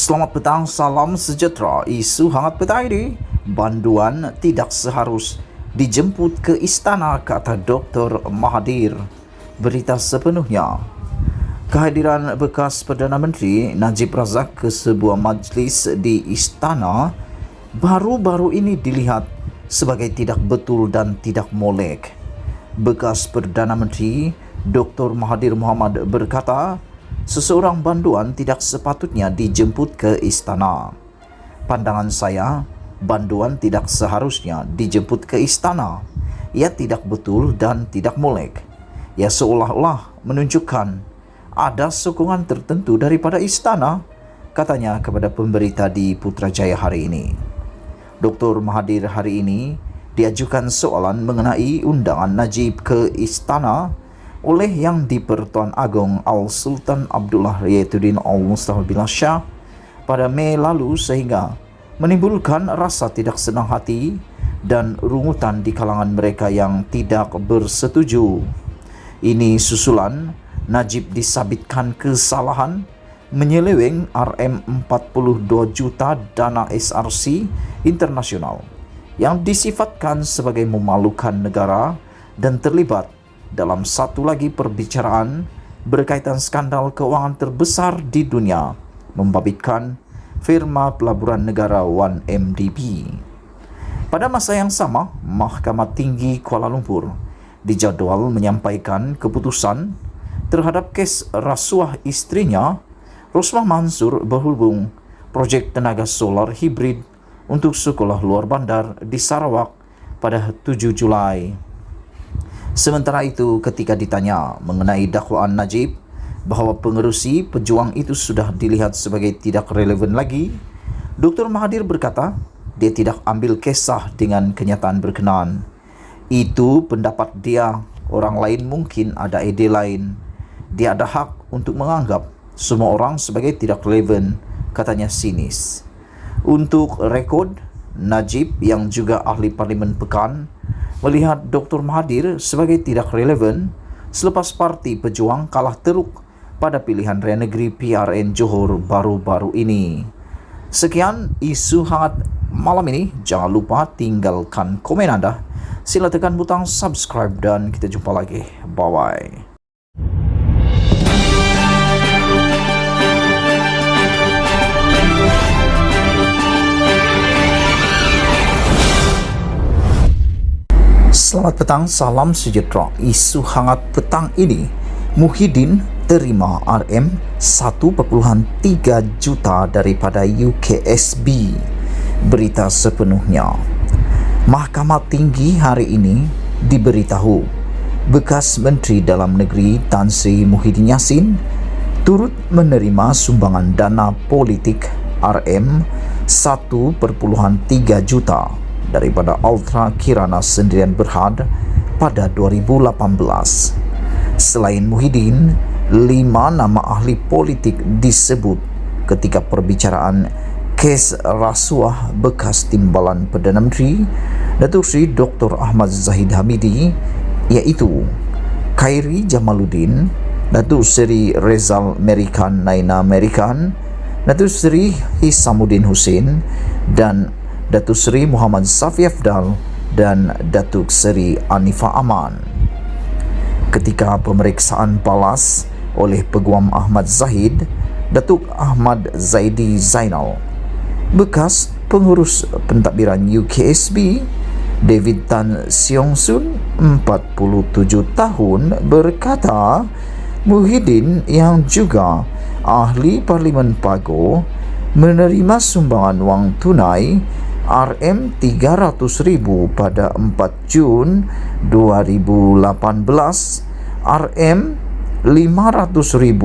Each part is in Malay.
Selamat petang, salam sejahtera. Isu hangat petang ini, banduan tidak seharus dijemput ke istana, kata Dr. Mahathir. Berita sepenuhnya. Kehadiran bekas Perdana Menteri Najib Razak ke sebuah majlis di istana baru-baru ini dilihat sebagai tidak betul dan tidak molek. Bekas Perdana Menteri Dr. Mahathir Mohamad berkata, seseorang banduan tidak sepatutnya dijemput ke istana. Pandangan saya, banduan tidak seharusnya dijemput ke istana. Ia tidak betul dan tidak molek. Ia seolah-olah menunjukkan ada sokongan tertentu daripada istana, katanya kepada pemberita di Putrajaya hari ini. Dr. Mahathir hari ini diajukan soalan mengenai undangan Najib ke istana oleh Yang di-Pertuan Agong Al-Sultan Abdullah Riyatuddin Al-Mustafa Billah Shah pada Mei lalu, sehingga menimbulkan rasa tidak senang hati dan rungutan di kalangan mereka yang tidak bersetuju. Ini susulan Najib disabitkan kesalahan menyeleweng Rm42 juta dana SRC internasional yang disifatkan sebagai memalukan negara dan terlibat dalam satu lagi perbicaraan berkaitan skandal keuangan terbesar di dunia, membabitkan firma pelaburan negara 1MDB. Pada masa yang sama, Mahkamah Tinggi Kuala Lumpur dijadwal menyampaikan keputusan terhadap kes rasuah istrinya, Rosmah Mansur, berhubung projek tenaga solar hibrid untuk sekolah luar bandar di Sarawak pada 7 Julai. Sementara itu, ketika ditanya mengenai dakwaan Najib bahawa pengerusi pejuang itu sudah dilihat sebagai tidak relevan lagi, Dr. Mahathir berkata dia tidak ambil kisah dengan kenyataan berkenaan. Itu pendapat dia, orang lain mungkin ada ide lain. Dia ada hak untuk menganggap semua orang sebagai tidak relevan, katanya sinis. Untuk rekod, Najib yang juga ahli Parlimen Pekan melihat Dr. Mahathir sebagai tidak relevan selepas Parti Pejuang kalah teruk pada pilihan Raya Negeri PRN Johor baru-baru ini. Sekian isu hangat malam ini. Jangan lupa tinggalkan komen anda. Sila tekan butang subscribe dan kita jumpa lagi. Bye-bye. Selamat petang, salam sejahtera. Isu hangat petang ini, Muhyiddin terima Rm1.3 juta daripada UKSB. Berita sepenuhnya. Mahkamah Tinggi hari ini diberitahu bekas Menteri Dalam Negeri Tan Sri Muhyiddin Yassin turut menerima sumbangan dana politik Rm1.3 juta daripada Ultra Kirana Sendirian Berhad pada 2018. Selain Muhyiddin, 5 nama ahli politik disebut ketika perbicaraan kes rasuah bekas timbalan Perdana Menteri Datuk Seri Dr. Ahmad Zahid Hamidi, iaitu Khairi Jamaluddin, Datuk Seri Rezal Merikan Naina Merikan, Datuk Seri Hisamuddin Hussein dan Datuk Seri Muhammad Safi Afdal dan Datuk Seri Anifah Aman. Ketika pemeriksaan balas oleh Peguam Ahmad Zahid, Datuk Ahmad Zaidi Zainal, bekas pengurus pentadbiran UKSB, David Tan Siong Sun, 47 tahun, berkata Muhyiddin yang juga ahli Parlimen Pago menerima sumbangan wang tunai Rm300,000 pada 4 Jun 2018, Rm500,000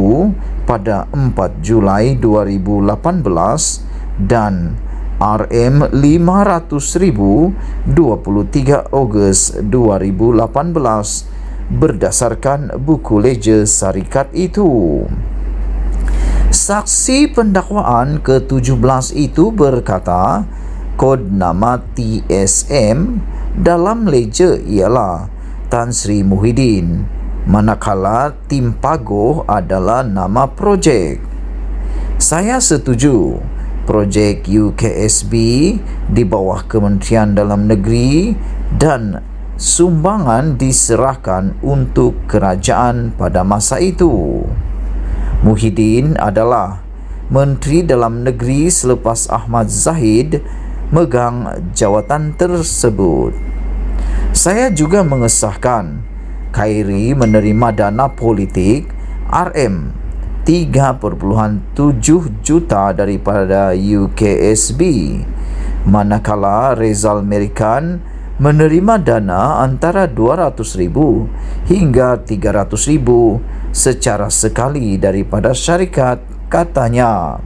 pada 4 Julai 2018 dan Rm500,000 23 Ogos 2018 berdasarkan buku ledger syarikat itu. Saksi pendakwaan ke-17 itu berkata kod nama TSM dalam ledger ialah Tan Sri Muhyiddin, manakala Tim Pago adalah nama projek. Saya setuju projek UKSB di bawah Kementerian Dalam Negeri dan sumbangan diserahkan untuk kerajaan pada masa itu. Muhyiddin adalah Menteri Dalam Negeri selepas Ahmad Zahid megang jawatan tersebut. Saya juga mengesahkan Khairi menerima dana politik RM 3.7 juta daripada UKSB, manakala Rezal Merican menerima dana antara 200,000 hingga 300,000 secara sekali daripada syarikat, katanya.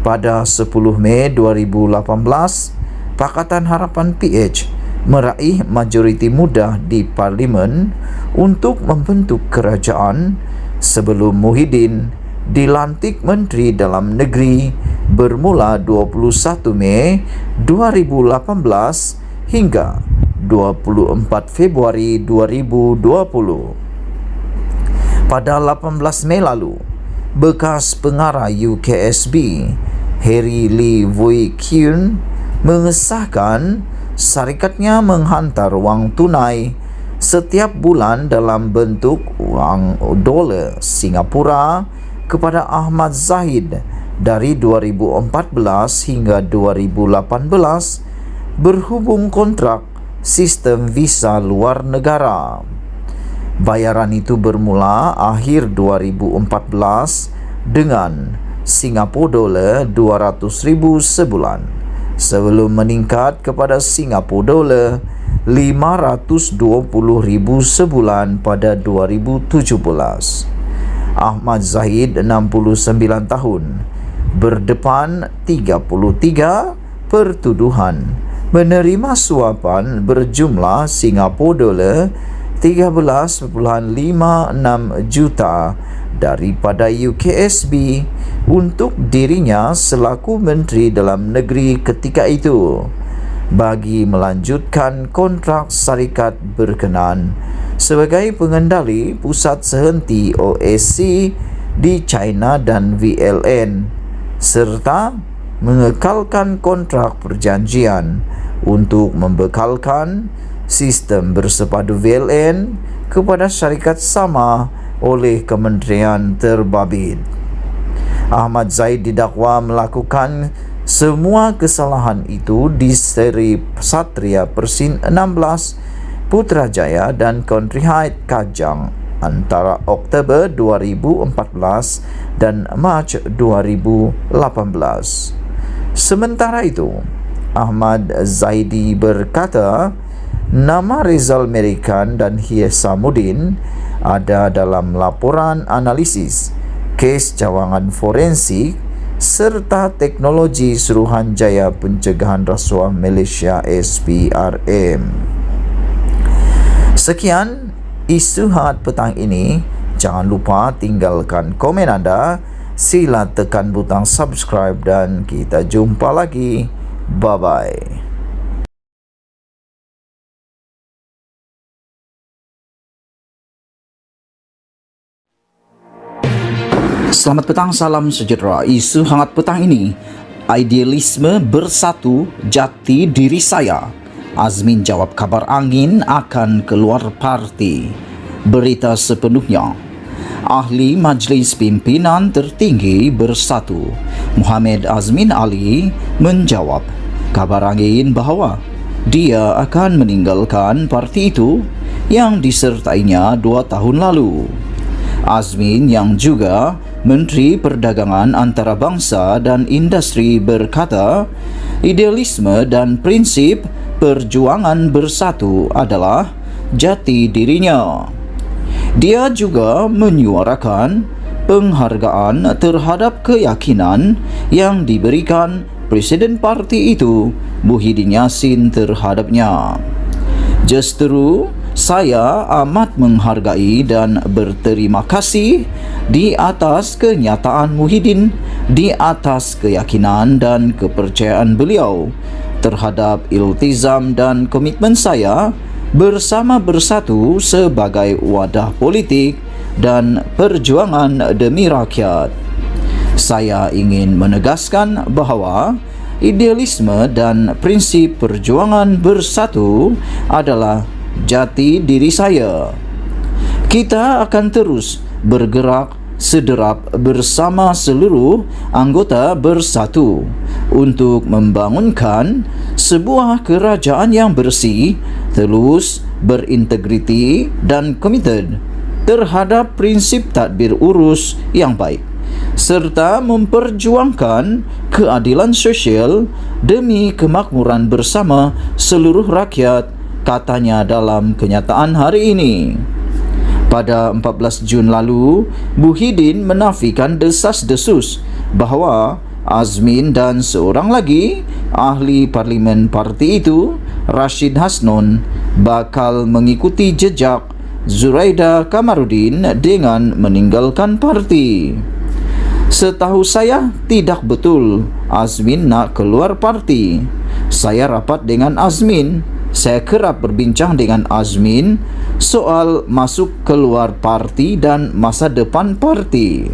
Pada 10 Mei 2018, Pakatan Harapan PH meraih majoriti mudah di Parlimen untuk membentuk kerajaan sebelum Muhyiddin dilantik Menteri Dalam Negeri bermula 21 Mei 2018 hingga 24 Februari 2020. Pada 18 Mei lalu, bekas pengarah UKSB Harry Lee Wui Kyun mengesahkan syarikatnya menghantar wang tunai setiap bulan dalam bentuk wang dolar Singapura kepada Ahmad Zahid dari 2014 hingga 2018 berhubung kontrak sistem visa luar negara. Bayaran itu bermula akhir 2014 dengan Singapura dolar 200,000 sebulan sebelum meningkat kepada Singapura dolar 520,000 sebulan pada 2017. Ahmad Zahid 69 tahun berdepan 33 pertuduhan menerima suapan berjumlah Singapura dolar 13.56 juta daripada UKSB untuk dirinya selaku Menteri Dalam Negeri ketika itu bagi melanjutkan kontrak syarikat berkenaan sebagai pengendali pusat sehenti OSC di China dan VLN serta mengekalkan kontrak perjanjian untuk membekalkan sistem bersepadu VLN kepada syarikat sama oleh kementerian terbabit. Ahmad Zahid didakwa melakukan semua kesalahan itu di seri Satria Persin 16 Putrajaya dan Country Heights Kajang antara Oktober 2014 dan Mac 2018. Sementara itu, Ahmad Zaidi berkata nama Rezal Merican dan Hiesamuddin ada dalam laporan analisis kes cawangan forensik serta teknologi Suruhanjaya Pencegahan Rasuah Malaysia SPRM. Sekian isu hangat petang ini. Jangan lupa tinggalkan komen anda, sila tekan butang subscribe dan kita jumpa lagi. Bye-bye. Selamat petang, salam sejahtera. Isu hangat petang ini, idealisme bersatu jati diri saya. Azmin jawab kabar angin akan keluar parti. Berita sepenuhnya. Ahli Majlis Pimpinan Tertinggi Bersatu Muhammad Azmin Ali menjawab kabar angin bahawa dia akan meninggalkan parti itu yang disertainya 2 tahun lalu. Azmin yang juga Menteri Perdagangan Antarabangsa dan Industri berkata, idealisme dan prinsip perjuangan bersatu adalah jati dirinya. Dia juga menyuarakan penghargaan terhadap keyakinan yang diberikan Presiden parti itu, Muhyiddin Yassin, terhadapnya. Justru saya amat menghargai dan berterima kasih di atas kenyataan Muhyiddin, di atas keyakinan dan kepercayaan beliau terhadap iltizam dan komitmen saya bersama bersatu sebagai wadah politik dan perjuangan demi rakyat. Saya ingin menegaskan bahawa idealisme dan prinsip perjuangan bersatu adalah jati diri saya. Kita akan terus bergerak sederap bersama seluruh anggota bersatu untuk membangunkan sebuah kerajaan yang bersih, telus, berintegriti dan komited terhadap prinsip tadbir urus yang baik, serta memperjuangkan keadilan sosial demi kemakmuran bersama seluruh rakyat, katanya dalam kenyataan hari ini. Pada 14 Jun lalu, Muhyiddin menafikan desas-desus bahawa Azmin dan seorang lagi ahli parlimen parti itu, Rashid Hasnon, bakal mengikuti jejak Zuraida Kamarudin dengan meninggalkan parti. Setahu saya tidak betul Azmin nak keluar parti. Saya rapat dengan Azmin. Saya kerap berbincang dengan Azmin soal masuk keluar parti dan masa depan parti.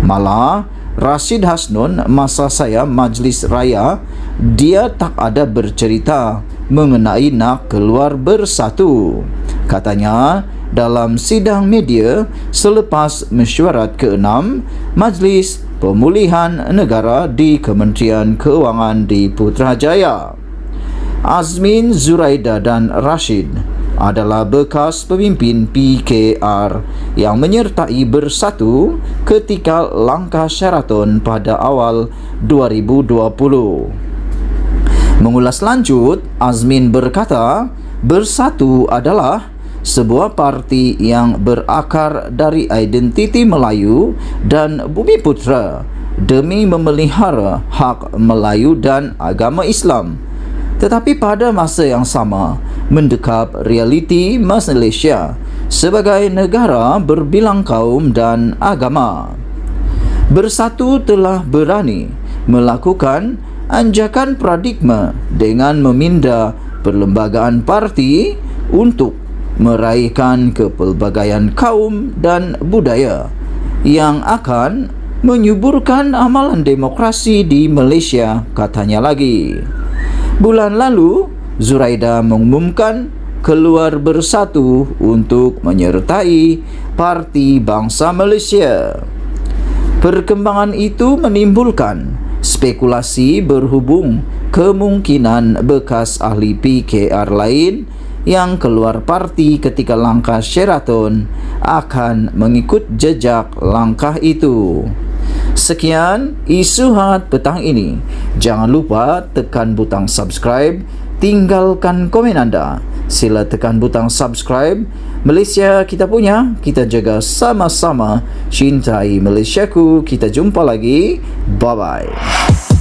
Malah Rashid Hasnon masa saya majlis raya, dia tak ada bercerita mengenai nak keluar bersatu. Katanya dalam sidang media selepas mesyuarat ke-6 Majlis Pemulihan Negara di Kementerian Keuangan di Putrajaya. Azmin, Zuraida dan Rashid adalah bekas pemimpin PKR yang menyertai bersatu ketika langkah Sheraton pada awal 2020. Mengulas lanjut, Azmin berkata, bersatu adalah sebuah parti yang berakar dari identiti Melayu dan Bumiputera demi memelihara hak Melayu dan agama Islam. Tetapi pada masa yang sama, mendekap realiti Malaysia sebagai negara berbilang kaum dan agama. Bersatu telah berani melakukan anjakan paradigma dengan meminda perlembagaan parti untuk meraihkan kepelbagaian kaum dan budaya yang akan menyuburkan amalan demokrasi di Malaysia, katanya lagi. Bulan lalu, Zuraida mengumumkan keluar bersatu untuk menyertai Parti Bangsa Malaysia. Perkembangan itu menimbulkan spekulasi berhubung kemungkinan bekas ahli PKR lain yang keluar parti ketika langkah Sheraton akan mengikut jejak langkah itu. Sekian isu hangat petang ini. Jangan lupa tekan butang subscribe, tinggalkan komen anda. Sila tekan butang subscribe. Malaysia kita punya, kita jaga sama-sama. Cintai Malaysiaku. Kita jumpa lagi. Bye-bye.